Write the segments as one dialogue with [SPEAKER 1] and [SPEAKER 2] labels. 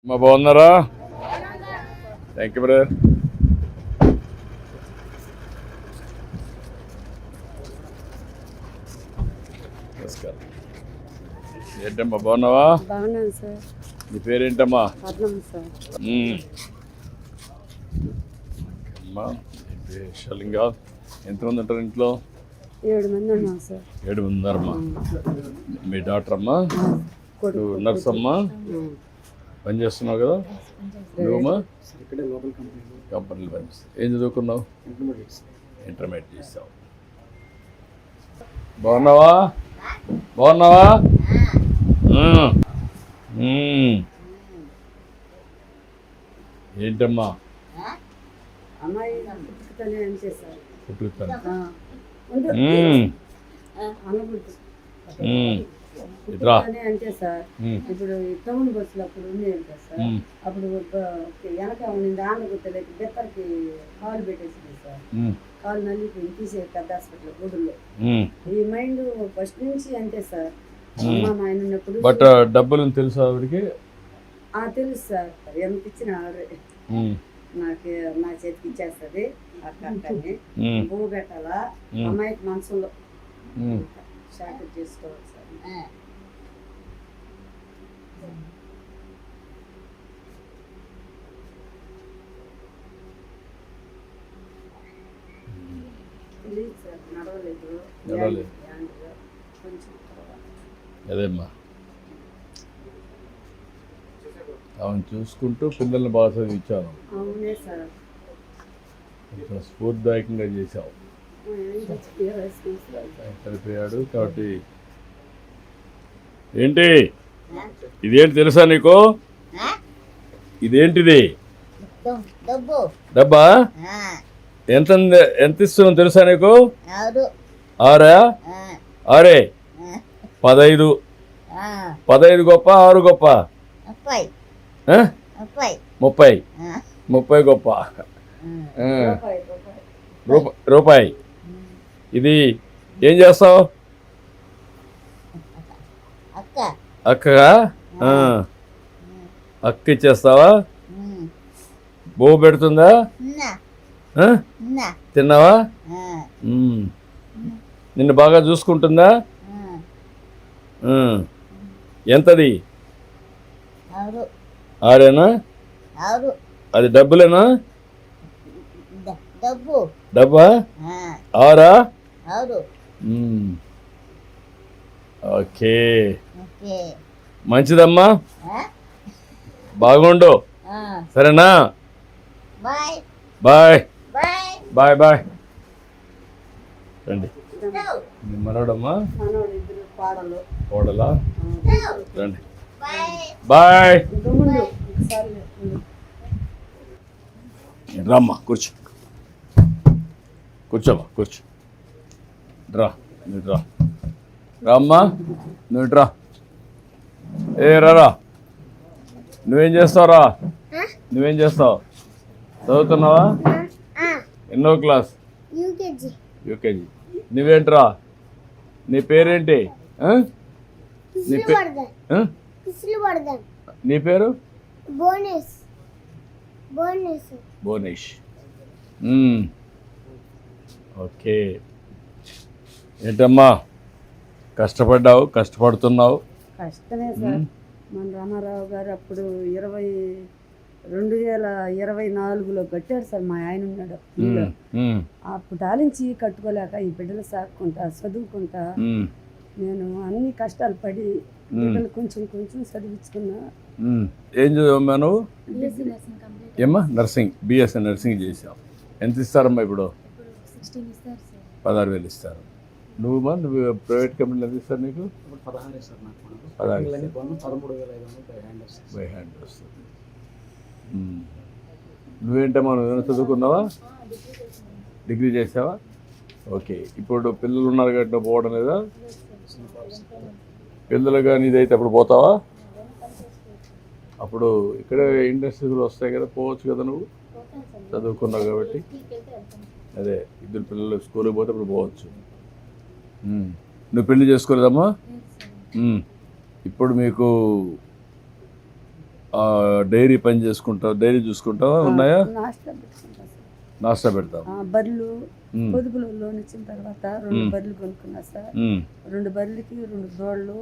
[SPEAKER 1] మా బాగున్నారా? Thank you brother. నమస్కారం. ఏంటమ్మా బాగున్నావా?
[SPEAKER 2] బాగున్నాను సార్.
[SPEAKER 1] నీ పేరేంటమ్మా?
[SPEAKER 2] పద్మం సార్.
[SPEAKER 1] అమ్మా షలింగా ఎంతమంది ఉంటారు ఇంట్లో?
[SPEAKER 2] 7 మంది ఉన్నాం సార్.
[SPEAKER 1] 7 మంది ఉన్నారమ్మా. మీ డాక్టర్ అమ్మా, నర్స్ అమ్మా, పని చేస్తున్నావు కదా నువ్వమ్మా? కంపెనీలో పనిచేస్తావు. ఏం చదువుకున్నావు? ఇంటర్మీడియట్ చేసావు. బాగున్నావా? బాగున్నావా? ఏంటమ్మా
[SPEAKER 2] అమ్మాయి పుట్టుకతోనే అంతే సార్.
[SPEAKER 1] పుట్టుకుతాను.
[SPEAKER 2] పుట్టుకతోనే అంతే సార్. ఇప్పుడు టౌన్ బస్సులు అప్పుడు ఉండేది కదా సార్. అప్పుడు వెనక ఉండింది ఆంధ్రగుట్టలకి బెత్తరికి కాలు పెట్టేసింది సార్. కాలు నల్లిపోయి తీసే పెద్ద హాస్పిటల్ గుడుల్లో. ఈ మైండ్ ఫస్ట్ నుంచి అంతే సార్. అమ్మ మా ఆయన ఉన్నప్పుడు
[SPEAKER 1] బట్ డబ్బులు తెలుసా ఆవిడకి?
[SPEAKER 2] తెలుసు సార్. ఎంత ఇచ్చిన ఆర్డర్ నాకు నా చేతికి ఇచ్చేస్తుంది. అక్కని పువ్వు పెట్టాలా అమ్మాయికి మనసులో షార్ట్ చేసుకోవాలి సార్. తెలియదు సార్. నడవలేదు. కొంచెం
[SPEAKER 1] అదేమ్మా ఆమెను చూసుకుంటూ పిల్లల్ని బాగా చదివించాను.
[SPEAKER 2] అవునే సార్.
[SPEAKER 1] కొంచెం స్ఫూర్తిదాయకంగా చేశావు. చనిపోయాడు కాబట్టి ఏంటి ఇదేంటి తెలుసా నీకు? ఇదేంటిది? డబ్బా? ఎంత ఇస్తున్నావు తెలుసా నీకు? 6 6 15 15 గొప్ప 6 గొప్ప 30 గొప్ప రూపాయి. ఇది ఏం చేస్తావు? అక్కగా అక్క ఇచ్చేస్తావా? బో పెడుతుందా? తిన్నావా? నిన్ను బాగా చూసుకుంటుందా? ఎంతది? 6 అది డబ్బులేనా? డబ్బా 6? ఓకే మంచిదమ్మా. బాగుండు. సరేనా? Bye bye bye. రండి. మనోడమ్మా కోడలా? రండి. బాయ్. రామ్మా కూర్చో. కూర్చోమ్మా కూర్చో. రా నువ్వు రా. రామ్మా నువ్వు రా. రా. నువ్వేం చేస్తావురా? నువ్వేం చేస్తావు? చదువుతున్నావా? ఎన్నో క్లాస్? యూకేజీ. నువ్వేంట్రా? నీ పేరేంటి? నీ పేరు? బోనేష్. ఓకే. ఏంటమ్మా కష్టపడ్డావు, కష్టపడుతున్నావు?
[SPEAKER 2] కష్టమే సార్. మన రామారావు గారు అప్పుడు 2024లో కట్టారు సార్. మా ఆయన ఉన్నాడు. అప్పుడు ఆలించి కట్టుకోలేక ఈ బిడ్డలు సాక్కుంటా చదువుకుంటా నేను అన్ని కష్టాలు పడి బిడ్డలు కొంచెం కొంచెం చదివించుకున్నా.
[SPEAKER 1] ఏం చదివమ్మా నువ్వు? ఏమ్మా? నర్సింగ్. బిఎస్సీ నర్సింగ్ చేసావు. ఎంత ఇస్తారమ్మా ఇప్పుడు? 16,000 ఇస్తారు. నువ్వు ప్రైవేట్ కంపెనీలు ఎంత ఇస్తారు నీకు? 16,000 బై హ్యాండ్ వస్తుంది. నువ్వేంటమ్మా నువ్వు చదువుకున్నావా? డిగ్రీ చేసావా? ఓకే. ఇప్పుడు పిల్లలు ఉన్నారు కాబట్టి నువ్వు పోవడం లేదా? పిల్లలు కానీ ఇదైతే అప్పుడు పోతావా? అప్పుడు ఇక్కడే ఇండస్ట్రీలు వస్తాయి కదా, పోవచ్చు కదా నువ్వు చదువుకున్నావు కాబట్టి. అదే 2 పిల్లలు స్కూల్కి పోతే అప్పుడు పోవచ్చు. నువ్వు పెళ్లి చేసుకోలేదమ్మా? ఇప్పుడు మీకు డైరీ పని చేసుకుంటావు, డైరీ చూసుకుంటావా? ఉన్నాయా?
[SPEAKER 2] నాస్టా పెట్టుకుంటా సార్.
[SPEAKER 1] నాస్టా పెడతావు.
[SPEAKER 2] బర్రెలు
[SPEAKER 1] ఉమ్,
[SPEAKER 2] పొదుపులో లోన్ ఇచ్చిన తర్వాత 2 బర్రెలు కొనుక్కున్నా సార్.
[SPEAKER 1] ఉమ్,
[SPEAKER 2] 2 బర్రెలకి 2 దోళ్ళు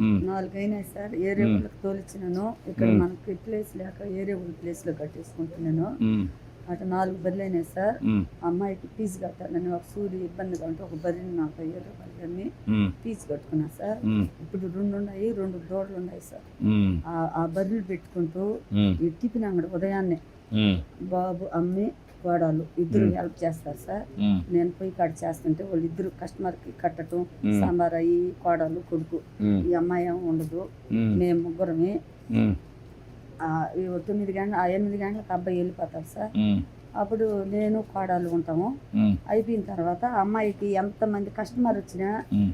[SPEAKER 1] ఉమ్,
[SPEAKER 2] 4 అయినాయి సార్. ఏరే వాళ్ళకి తోలిచ్చినాను. ఇక్కడ మనకి ప్లేస్ లేక ఏరే వాళ్ళ ప్లేస్లో కట్టేసుకుంటున్నాను.
[SPEAKER 1] ఉమ్,
[SPEAKER 2] అటు 4 బర్రెలు అయినాయి సార్.
[SPEAKER 1] ఉమ్,
[SPEAKER 2] అమ్మాయికి ఫీజు కట్టాలని ఒక సూది ఇబ్బందిగా ఉంటే ఒక బర్రెని 40,000 రూపాయలు అమ్మి
[SPEAKER 1] ఉమ్,
[SPEAKER 2] ఫీజు కట్టుకున్నా సార్.
[SPEAKER 1] ఉమ్,
[SPEAKER 2] ఇప్పుడు 2 ఉన్నాయి, 2 దోళ్ళు ఉన్నాయి సార్.
[SPEAKER 1] ఉమ్,
[SPEAKER 2] ఆ బర్రెలు పెట్టుకుంటూ
[SPEAKER 1] ఉమ్,
[SPEAKER 2] ఈ టిఫిన్ అంగడి ఉదయాన్నే
[SPEAKER 1] ఉమ్,
[SPEAKER 2] బాబు అమ్మి కోడలు ఇద్దరు హెల్ప్ చేస్తారు సార్.
[SPEAKER 1] ఉమ్,
[SPEAKER 2] నేను పోయి కాడ చేస్తుంటే వాళ్ళు ఇద్దరు కస్టమర్కి కట్టడం, సాంబార్ అయ్యి కోడలు కొడుకు,
[SPEAKER 1] ఉమ్,
[SPEAKER 2] ఈ అమ్మాయి ఏమో ఉండదు.
[SPEAKER 1] ఉమ్,
[SPEAKER 2] మేము ముగ్గురమే.
[SPEAKER 1] ఉమ్,
[SPEAKER 2] 8 గంటలకు అబ్బాయి వెళ్ళిపోతారు సార్.
[SPEAKER 1] ఉమ్,
[SPEAKER 2] అప్పుడు నేను కోడలు ఉంటాము.
[SPEAKER 1] ఉమ్,
[SPEAKER 2] అయిపోయిన తర్వాత అమ్మాయికి ఎంతమంది కస్టమర్ వచ్చినా
[SPEAKER 1] ఉమ్,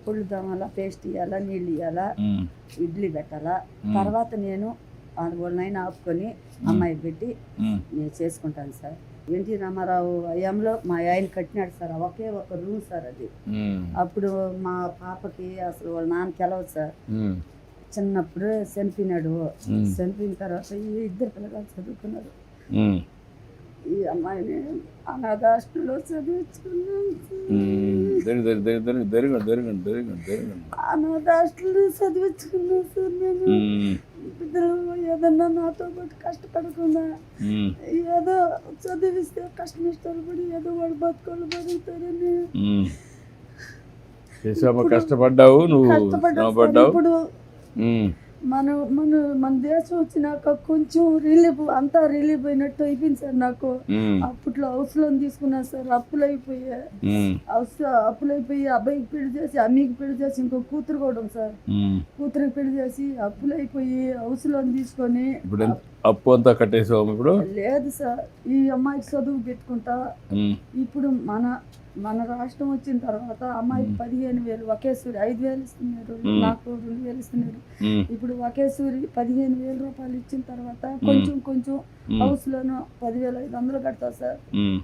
[SPEAKER 2] పుళ్ళు దోమాలా, పేస్ట్ ఇవ్వాలా, నీళ్ళు ఇవ్వాలా,
[SPEAKER 1] ఉమ్,
[SPEAKER 2] ఇడ్లీ పెట్టాలా. తర్వాత నేను వాళ్ళనైనా ఆపుకొని అమ్మాయి పెట్టి
[SPEAKER 1] ఉమ్,
[SPEAKER 2] నేను చేసుకుంటాను సార్. ఎన్టీ రామారావు హయాంలో మా ఆయన కట్టినాడు సార్. ఒకే ఒక రూమ్ సార్ అది.
[SPEAKER 1] ఉమ్,
[SPEAKER 2] అప్పుడు మా పాపకి అసలు వాళ్ళ నాన్న తెలవదు సార్.
[SPEAKER 1] ఉమ్,
[SPEAKER 2] చిన్నప్పుడు చనిపోయినాడు.
[SPEAKER 1] ఉమ్,
[SPEAKER 2] చనిపోయిన తర్వాత ఈ 2 పిల్లలు చదువుకున్నారు.
[SPEAKER 1] ఉమ్,
[SPEAKER 2] ఈ అమ్మాయిని అనాథాశ్రమంలో చదివించుకున్నాను అనాథాశ్రమంలో చదివించుకున్నాను సార్. నేను ఇద్దరు ఏదన్నా నాతో పాటు కష్టపడకుండా ఏదో చదివిస్తే కష్టం ఇష్టాలు పడి ఏదో వాడు బతుకోళ్ళు బతుకుతారని
[SPEAKER 1] కష్టపడ్డావు, నువ్వు
[SPEAKER 2] కష్టపడ్డావు. ఇప్పుడు మన దేశం వచ్చినాక కొంచెం రిలీఫ్, అంతా రిలీఫ్ అయినట్టు అయిపోయింది సార్. నాకు అప్పట్లో హౌస్ లోన్ తీసుకున్నా సార్. అప్పులైపోయి అబ్బాయికి పెళ్లి చేసి, అమ్మకి పెళ్లి చేసి, ఇంకో కూతురు కూడా ఉంది సార్. కూతురికి పెళ్లి చేసి అప్పులైపోయి హౌస్ లోన్ తీసుకొని
[SPEAKER 1] అప్పు అంతా కట్టేసావు ఇప్పుడు?
[SPEAKER 2] లేదు సార్, ఈ అమ్మాయికి చదువు పెట్టుకుంటా. ఇప్పుడు మన రాష్ట్రం వచ్చిన తర్వాత అమ్మాయికి 15,000 ఒకేసారి 5,000 ఇస్తున్నారు, నాకు 2,000 ఇస్తున్నారు. ఇప్పుడు ఒకేసారి 15,000 రూపాయలు ఇచ్చిన తర్వాత కొంచెం హౌస్ లోను 10,500 కడతా సార్.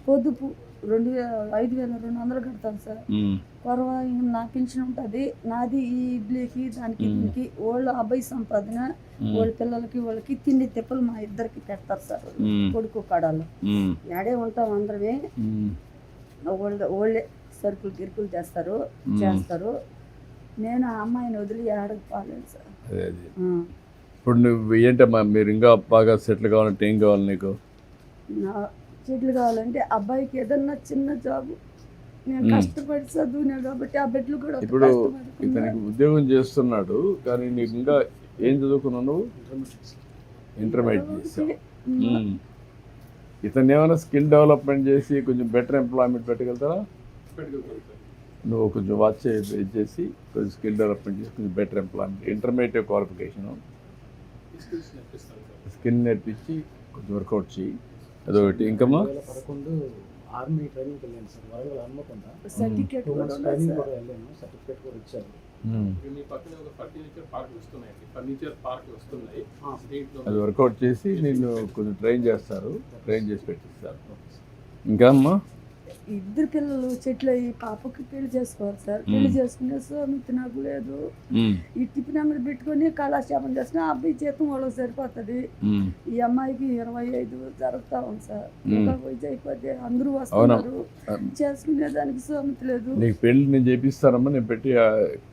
[SPEAKER 2] పొదుపు 5,200 కడతాను సార్. కొరవ నా పెన్షన్ ఉంటుంది, నాది ఈ ఇడ్లీకి దానికి దీనికి. వాళ్ళ అబ్బాయి సంపాదన, వాళ్ళ పిల్లలకి వాళ్ళకి తిండి తిప్పలు మా ఇద్దరికి పెడతారు సార్. కొడుకు కడాలు యాడే ఉంటాం అందరమే. వాళ్ళే సరుకులు గిరుకులు చేస్తారు. నేను ఆ అమ్మాయిని వదిలి ఏడకు పోలేదు సార్.
[SPEAKER 1] ఇప్పుడు నువ్వు ఏంటమ్మా, మీరు ఇంకా బాగా సెటిల్ కావాలంటే ఏం కావాలి నీకు?
[SPEAKER 2] సెటిల్ కావాలంటే అబ్బాయికి ఏదన్నా చిన్న జాబు, నేను కష్టపడి చదువునా కాబట్టి ఆ బిడ్డలు కూడా.
[SPEAKER 1] ఇప్పుడు ఇతనికి ఉద్యోగం చేస్తున్నాడు కానీ నీకు ఇంకా ఏం చదువుకున్నావు నువ్వు? ఇంటర్మీడియట్ చేసావు. ఇతను ఏమైనా స్కిల్ డెవలప్మెంట్ చేసి కొంచెం బెటర్ ఎంప్లాయ్మెంట్ పెట్టగలుగుతారా? నువ్వు కొంచెం వాచ్ చేసి కొంచెం స్కిల్ డెవలప్మెంట్ చేసి కొంచెం better employment, intermediate qualification, skill నేర్పించి కొంచెం వర్కౌట్ చేయి. అదొకటి. ఇంకమ్మా
[SPEAKER 3] 2011 ఆర్మీ ట్రైనింగ్కి వెళ్ళాను సార్. వరంగల్ హనుమకొండ
[SPEAKER 2] సర్టిఫికేట్ కూడా
[SPEAKER 3] ట్రైనింగ్ కూడా వెళ్ళాను. సర్టిఫికేట్ కూడా ఇచ్చారు.
[SPEAKER 4] మీ పక్కన ఒక ఫర్నిచర్ పార్క్ వస్తున్నాయి.
[SPEAKER 1] అది వర్కౌట్ చేసి నేను కొంచెం ట్రైన్ చేసి పెట్టిస్తారు. ఇంకా అమ్మా
[SPEAKER 2] 2 పిల్లలు చెట్లు అయ్యి పాపకి పెళ్లి చేసుకోవాలి సార్. పెళ్లి చేసుకునే సోమితి నాకు లేదు. ఈ టిఫిన్ అంగడి పెట్టుకొని కాలక్షేపం చేసిన అబ్బాయి జీతం వాళ్ళకి సరిపోతుంది. ఈ అమ్మాయికి 25 జరుగుతా ఉంది సార్. ఇంకా వయసు అయిపోతే అందరూ వస్తున్నారు, చేసుకునే దానికి సోమితి లేదు.
[SPEAKER 1] నీకు పెళ్లి నేను చేపిస్తానమ్మా, నేను పెట్టి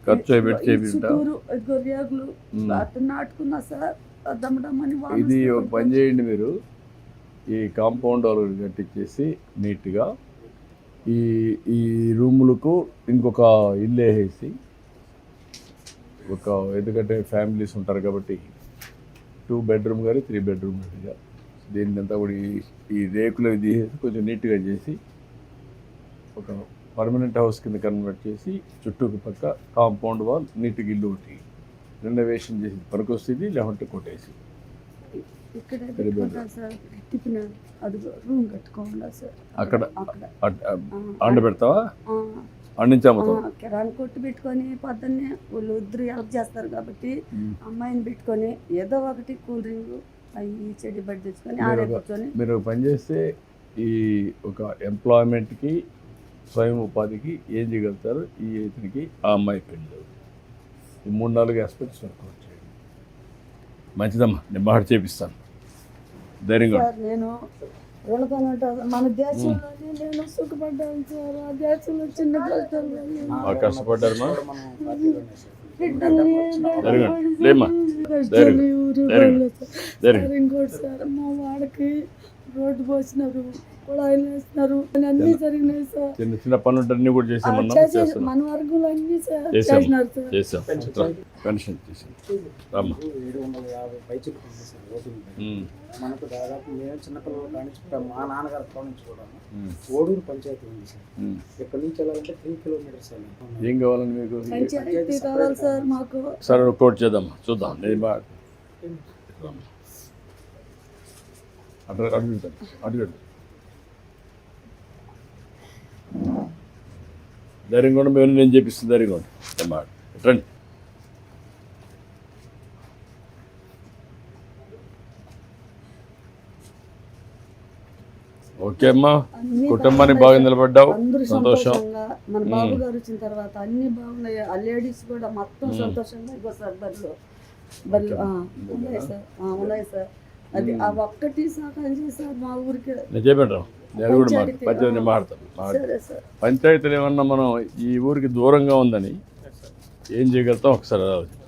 [SPEAKER 1] ఖర్చు పెట్టి చేపిస్తా.
[SPEAKER 2] ఇదిగో రేగులు అట్లా నాటుకున్నా సార్. దమ్మడమ్మని
[SPEAKER 1] ఇది ఒక పని చేయండి, మీరు ఈ కాంపౌండ్ వాళ్ళు కట్టించేసి నీట్గా ఈ రూములకు ఇంకొక ఇల్లు వేసేసి, ఎందుకంటే ఫ్యామిలీస్ ఉంటారు కాబట్టి 2 బెడ్రూమ్ కానీ 3 బెడ్రూమ్ కానీ దీన్ని అంతా కూడా ఈ రేకులు తీసేసి కొంచెం నీట్గా చేసి ఒక పర్మనెంట్ హౌస్ కింద కన్వర్ట్ చేసి చుట్టూకి పక్క కాంపౌండ్ వాల్ నీట్గా ఇల్లు ఒకటి రెనోవేషన్ చేసి పనికొస్తుంది. లేకుంటే కొట్టేసి
[SPEAKER 2] రూమ్ కట్టుకోవాలా సార్.
[SPEAKER 1] అక్కడ అండ పెడతావా? అండించాము
[SPEAKER 2] కిరాణా కొట్టు పెట్టుకొని పొద్దున్నే వాళ్ళు ఇద్దరు హెల్ప్ చేస్తారు కాబట్టి అమ్మాయిని పెట్టుకొని ఏదో ఒకటి కూల్ డ్రింక్ అవి చెడి బట్టి తెచ్చుకొని ఆడే కూర్చొని.
[SPEAKER 1] మీరు పనిచేస్తే ఈ ఒక ఎంప్లాయ్మెంట్కి స్వయం ఉపాధికి ఏం చేయగలుగుతారు? ఇతనికి ఆ అమ్మాయి పెళ్ళి ఈ 3-4 ఆస్పెక్ట్స్ వర్కౌట్ చేయండి. మంచిదమ్మా నేను మాట చేపిస్తాను ధైర్యంగా ఉండు.
[SPEAKER 2] సార్ నేను వెళతానంట మన దేశంలోనే నేను సుఖపడ్డాను సార్. ఆ దేశంలో చిన్న కష్టాలు
[SPEAKER 1] బాగా కష్టపడ్డారమ్మా
[SPEAKER 3] మనం పార్టీలోనే సార్.
[SPEAKER 1] ధైర్యంగా ఉండు. లేమ్మా
[SPEAKER 2] కష్టాలు ఊరు
[SPEAKER 1] ధైర్యం.
[SPEAKER 2] వాళ్ళు సార్.
[SPEAKER 1] ధైర్యం.
[SPEAKER 2] సార్ ఇంకోటి సార్ మా వాడికి రోడ్డు పోసినారు, కుళాయిలు వేసినారు, అన్నీ జరిగినాయి సార్.
[SPEAKER 1] చిన్న చిన్న పనులు అన్నీ కూడా చేసామన్నా చేస్తున్నాం
[SPEAKER 2] మన వర్గంలో అన్ని సార్
[SPEAKER 1] చేసాం.
[SPEAKER 2] చేసినారు సార్.
[SPEAKER 1] చేసాం పెన్షన్ చేసాం రామ్మా
[SPEAKER 3] 750 పైచులకు ఉంది సార్ ఓటింగ్ పై. మనకు దాదాపు మేము చిన్నపిల్లల కానించి మా నాన్నగారి కానించి కూడా ఓడూరు పంచాయతీ ఉంది సార్. ఇక్కడి నుంచి వెళ్ళాలంటే 3 కిలోమీటర్స్ వెళ్ళాలి.
[SPEAKER 1] ఏం కావాలని మీకు
[SPEAKER 2] పంచాయతీ కావాలి సార్ మాకు.
[SPEAKER 1] సరే ఒక కోట్ చేద్దామా చూద్దాం నేను బాగా అడుగుతాను అడుగుతాను ధైర్యంగా ఉండి మేము నేను చేపిస్తాను ధైర్యంగా ఉండి మాట రండి ఓకే అమ్మా
[SPEAKER 2] అన్ని
[SPEAKER 1] కుటుంబానికి బాగా నిలబడ్డావు
[SPEAKER 2] అందరూ
[SPEAKER 1] సంతోషం
[SPEAKER 2] సంతోషంగా మన బాబు గారు వచ్చిన తర్వాత అన్ని బాగున్నాయి. ఆ లేడీస్ కూడా మొత్తం సంతోషంగా ఇగో సార్ బర్రెలు ఉన్నాయి సార్. ఉన్నాయి సార్. అది ఆ ఒక్కటి సహాయం చేశారు మా ఊరికి.
[SPEAKER 1] నేను చెప్పాను నేను కూడా పంచాయతీ మాట్లాడతాను
[SPEAKER 2] సరే సార్.
[SPEAKER 1] పంచాయతీలు ఏమన్నా మనం ఈ ఊరికి దూరంగా ఉందని ఏం చేయగలుగుతాం ఒకసారి ఆలోచించండి.